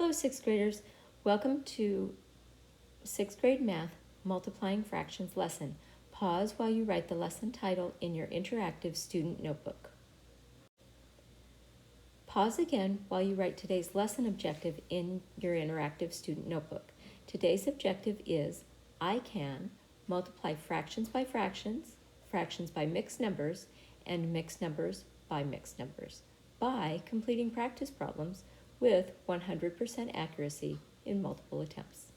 Hello, sixth graders. Welcome to sixth grade math multiplying fractions lesson. Pause while you write the lesson title in your interactive student notebook. Pause again while you write today's lesson objective in your interactive student notebook. Today's objective is I can multiply fractions by fractions, fractions by mixed numbers, and mixed numbers by mixed numbers by completing practice problems with 100% accuracy in multiple attempts.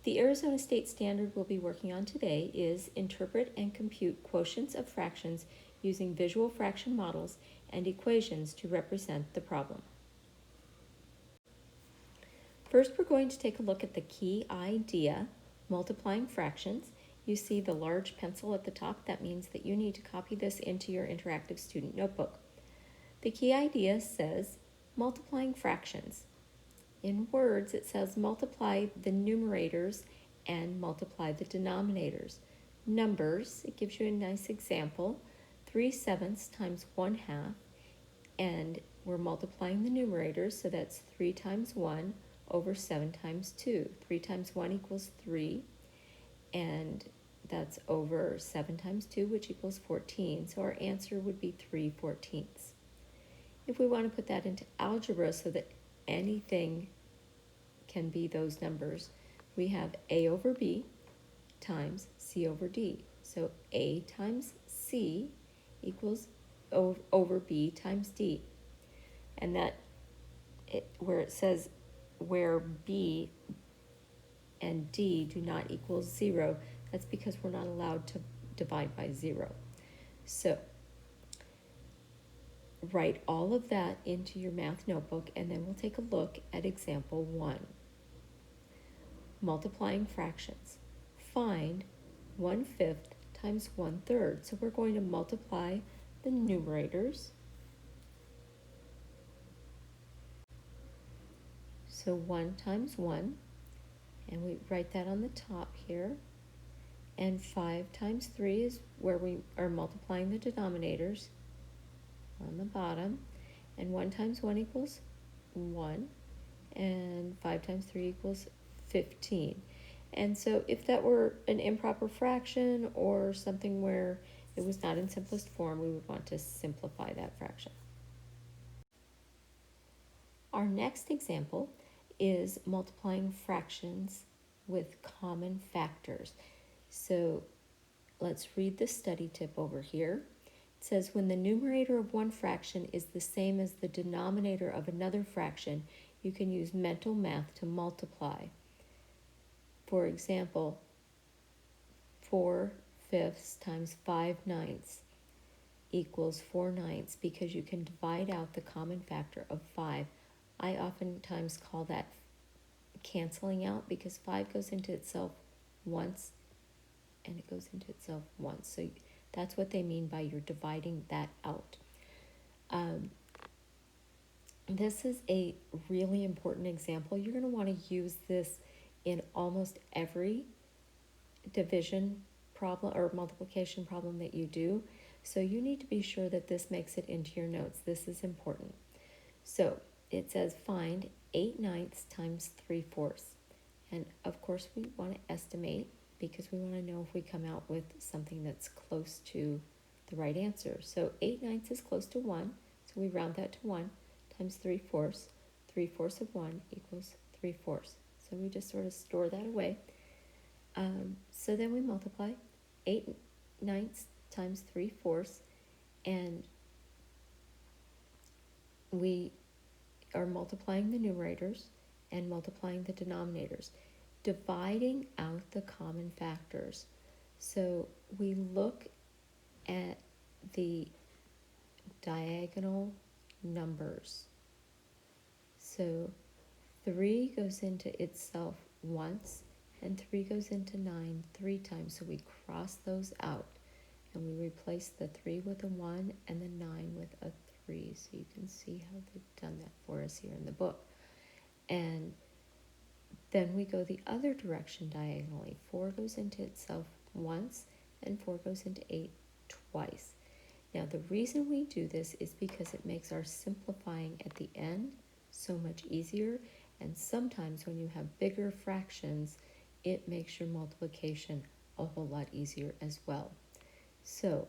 The Arizona State Standard we'll be working on today is interpret and compute quotients of fractions using visual fraction models and equations to represent the problem. First, we're going to take a look at the key idea, multiplying fractions. You see the large pencil at the top. That means that you need to copy this into your interactive student notebook. The key idea says multiplying fractions. In words, it says multiply the numerators and multiply the denominators. Numbers, it gives you a nice example, 3/7 times 1/2, and we're multiplying the numerators, so that's 3 times 1 over 7 times 2. 3 times 1 equals 3, and that's over 7 times 2, which equals 14, so our answer would be 3/14. If we want to put that into algebra so that anything can be those numbers, we have a over b times c over d. So a times c equals over b times d. And that where it says where b and d do not equal 0, that's because we're not allowed to divide by 0. So write all of that into your math notebook, and then we'll take a look at example 1. Multiplying fractions. Find 1/5 times 1/3. So we're going to multiply the numerators. So 1 times 1, and we write that on the top here. And 5 times 3 is where we are multiplying the denominators on the bottom. And 1 times 1 equals 1, and 5 times 3 equals 15. And so if that were an improper fraction or something where it was not in simplest form, we would want to simplify that fraction. Our next example is multiplying fractions with common factors. So let's read the study tip over here. It says when the numerator of one fraction is the same as the denominator of another fraction, you can use mental math to multiply. For example, 4/5 times 5/9 equals 4/9 because you can divide out the common factor of 5. I oftentimes call that canceling out because 5 goes into itself once and it goes into itself once. So that's what they mean by you're dividing that out. This is a really important example. You're going to want to use this in almost every division problem or multiplication problem that you do. So you need to be sure that this makes it into your notes. This is important. So it says find 8/9 times 3/4. And of course we want to estimate because we want to know if we come out with something that's close to the right answer. So 8/9 is close to 1, so we round that to 1 times 3/4. 3/4 of 1 equals 3/4. So we just sort of store that away. So then we multiply 8/9 times 3/4, and we are multiplying the numerators and multiplying the denominators, dividing out the common factors. So we look at the diagonal numbers. So 3 goes into itself once, and 3 goes into 9 3 times. So we cross those out, and we replace the 3 with a 1 and the 9 with a 3. So you can see how they've done that for us here in the book. And then we go the other direction diagonally. 4 goes into itself once, and 4 goes into 8 twice. Now, the reason we do this is because it makes our simplifying at the end so much easier, and sometimes when you have bigger fractions, it makes your multiplication a whole lot easier as well. So,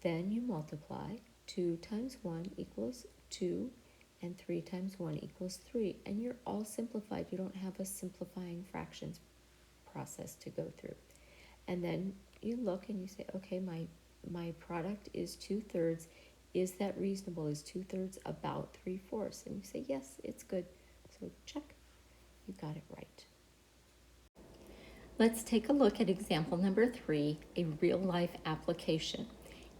then you multiply. 2 times 1 equals 2, and 3 times 1 equals 3, and you're all simplified. You don't have a simplifying fractions process to go through. And then you look and you say, okay, my product is 2/3. Is that reasonable? Is 2/3 about 3/4? And you say, yes, it's good. So check, you got it right. Let's take a look at example number 3, a real-life application.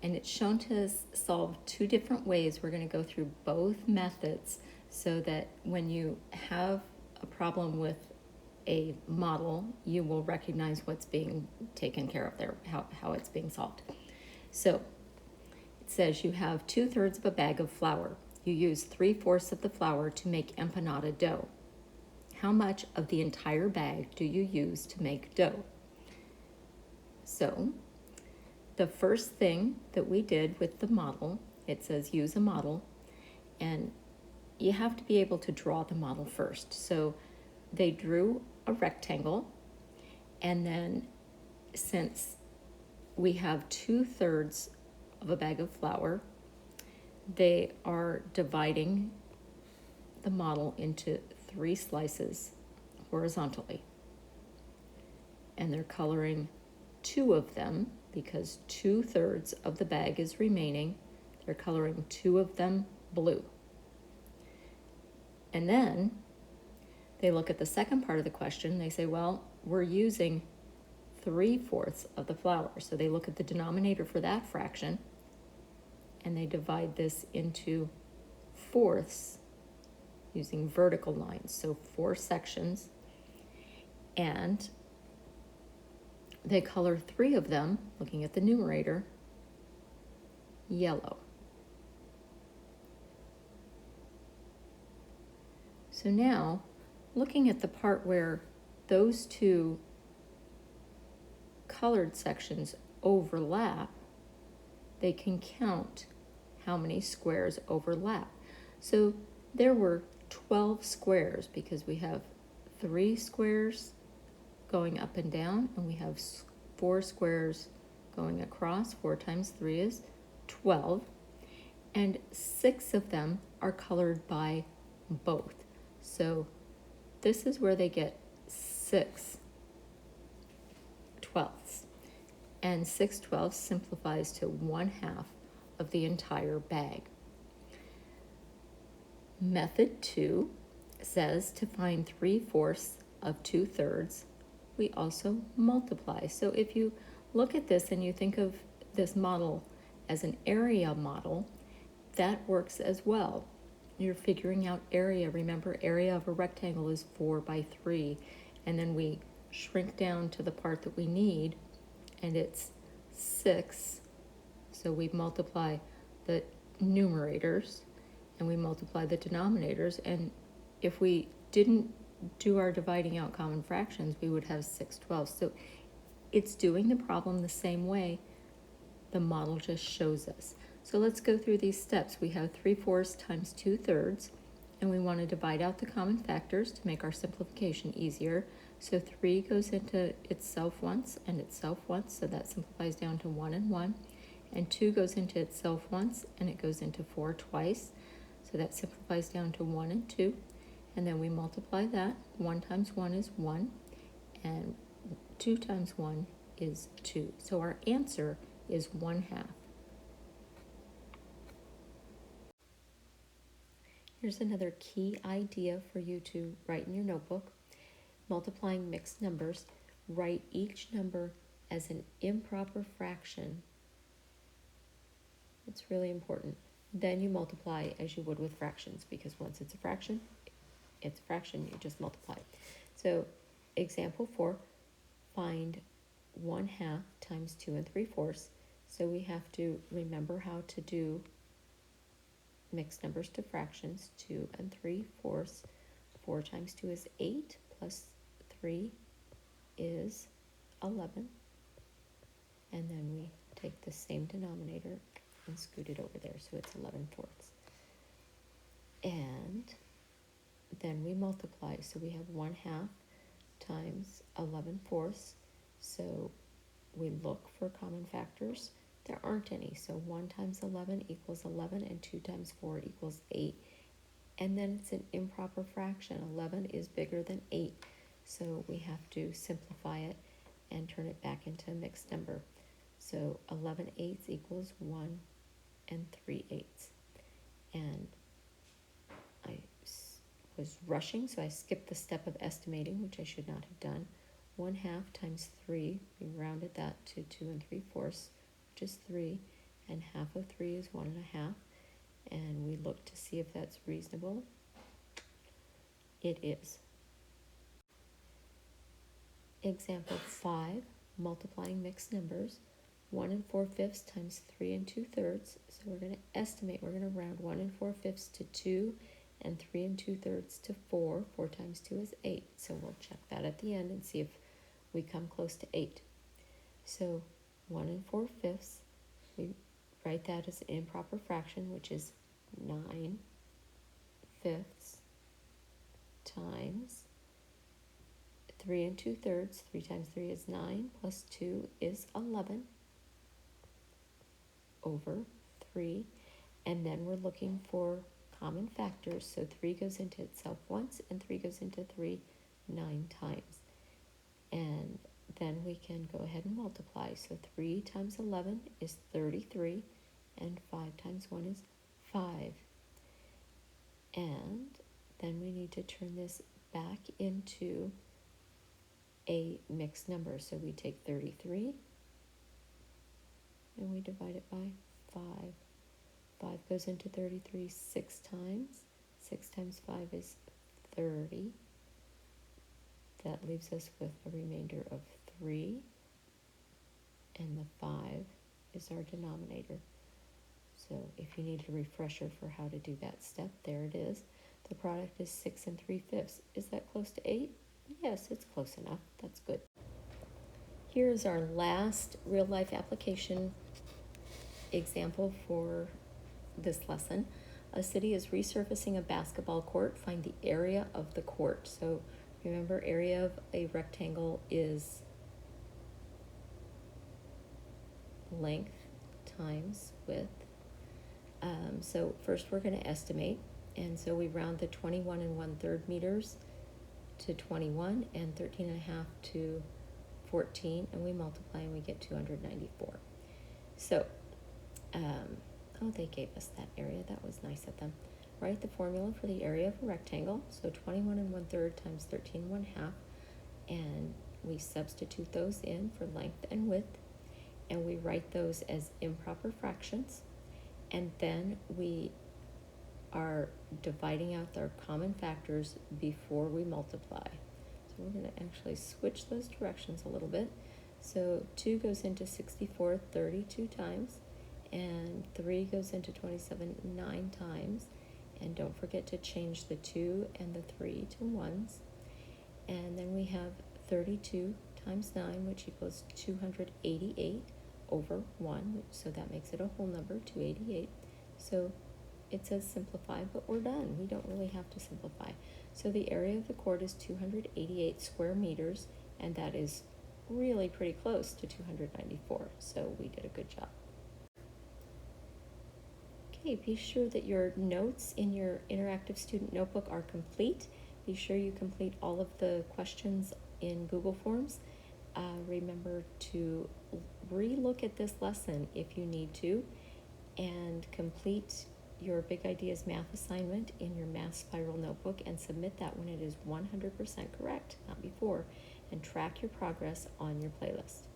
And it's shown to solve 2 different ways. We're going to go through both methods so that when you have a problem with a model, you will recognize what's being taken care of there, how it's being solved. So it says you have 2/3 of a bag of flour. You use 3/4 of the flour to make empanada dough. How much of the entire bag do you use to make dough? So the first thing that we did with the model, it says use a model, and you have to be able to draw the model first. So they drew a rectangle, and then since we have 2/3 of a bag of flour, they are dividing the model into 3 slices horizontally. And they're coloring 2 of them because 2/3 of the bag is remaining. They're coloring 2 of them blue. And then they look at the second part of the question. They say, well, we're using 3/4 of the flour. So they look at the denominator for that fraction, and they divide this into fourths using vertical lines. So 4 sections. And they color 3 of them, looking at the numerator, yellow. So now, looking at the part where those 2 colored sections overlap, they can count how many squares overlap. So there were 12 squares because we have 3 squares going up and down, and we have 4 squares going across. 4 times 3 is 12, and 6 of them are colored by both. So this is where they get 6/12, and 6/12 simplifies to 1/2 of the entire bag. Method 2 says to find 3/4 of 2/3, we also multiply. So if you look at this and you think of this model as an area model, that works as well. You're figuring out area. Remember, area of a rectangle is 4/3, and then we shrink down to the part that we need, and it's 6. So we multiply the numerators and we multiply the denominators, and if we didn't do our dividing out common fractions, we would have 6/12. So it's doing the problem the same way the model just shows us. So let's go through these steps. We have 3/4 times 2/3, and we want to divide out the common factors to make our simplification easier. So 3 goes into itself once and itself once, so that simplifies down to 1 and 1. And 2 goes into itself once, and it goes into 4 twice, so that simplifies down to 1 and 2. And then we multiply that. 1 times 1 is 1, and 2 times 1 is 2. So our answer is 1/2. Here's another key idea for you to write in your notebook. Multiplying mixed numbers. Write each number as an improper fraction. It's really important. Then you multiply as you would with fractions, because once it's a fraction, you just multiply. So example 4, find 1/2 times 2 3/4. So we have to remember how to do mixed numbers to fractions. 2 3/4. 4 times 2 is 8, plus 3 is 11. And then we take the same denominator and scoot it over there, so it's 11/4. And then we multiply, so we have 1/2 times 11/4. So we look for common factors. There aren't any, so 1 times 11 equals 11, and 2 times 4 equals 8. And then it's an improper fraction. 11 is bigger than 8, so we have to simplify it and turn it back into a mixed number. So 11/8 equals 1 and 3/8. And I was rushing, so I skipped the step of estimating, which I should not have done. 1/2 times 3, we rounded that to 2 3/4, which is 3, and half of 3 is 1 1/2. And we look to see if that's reasonable. It is. Example 5, multiplying mixed numbers. 1 4/5 times 3 2/3. So we're going to estimate, we're going to round 1 4/5 to 2 and 3 2/3 to 4. 4 times 2 is 8. So we'll check that at the end and see if we come close to 8. So 1 4/5, we write that as an improper fraction, which is 9/5 times 3 2/3. 3 times 3 is 9, plus 2 is 11 over 3. And then we're looking for common factors. So 3 goes into itself once, and 3 goes into 3 9 times. And then we can go ahead and multiply. So 3 times 11 is 33, and 5 times 1 is 5. And then we need to turn this back into a mixed number. So we take 33 and we divide it by 5. 5 goes into 33 6 times. 6 times 5 is 30. That leaves us with a remainder of 3, and the 5 is our denominator. So if you need a refresher for how to do that step, there it is. The product is 6 3/5. Is that close to 8? Yes, it's close enough. That's good. Here is our last real-life application example for this lesson. A city is resurfacing a basketball court. Find the area of the court. So remember, area of a rectangle is length times width. So first we're going to estimate. And so we round the 21 1/3 meters to 21 and 13 1/2 to 14. And we multiply and we get 294. So, they gave us that area. That was nice of them. Write the formula for the area of a rectangle. So 21 1/3 times 13 1/2. And we substitute those in for length and width. And we write those as improper fractions. And then we are dividing out our common factors before we multiply. So we're going to actually switch those directions a little bit. So 2 goes into 64 32 times, and 3 goes into 27 9 times. And don't forget to change the 2 and the 3 to 1s. And then we have 32 times 9, which equals 288 over 1. So that makes it a whole number, 288. So it says simplify, but we're done. We don't really have to simplify. So the area of the court is 288 square meters, and that is really pretty close to 294. So we did a good job. Okay, be sure that your notes in your interactive student notebook are complete. Be sure you complete all of the questions in Google Forms. Remember to re-look at this lesson if you need to, and complete your Big Ideas math assignment in your Math Spiral notebook and submit that when it is 100% correct, not before, and track your progress on your playlist.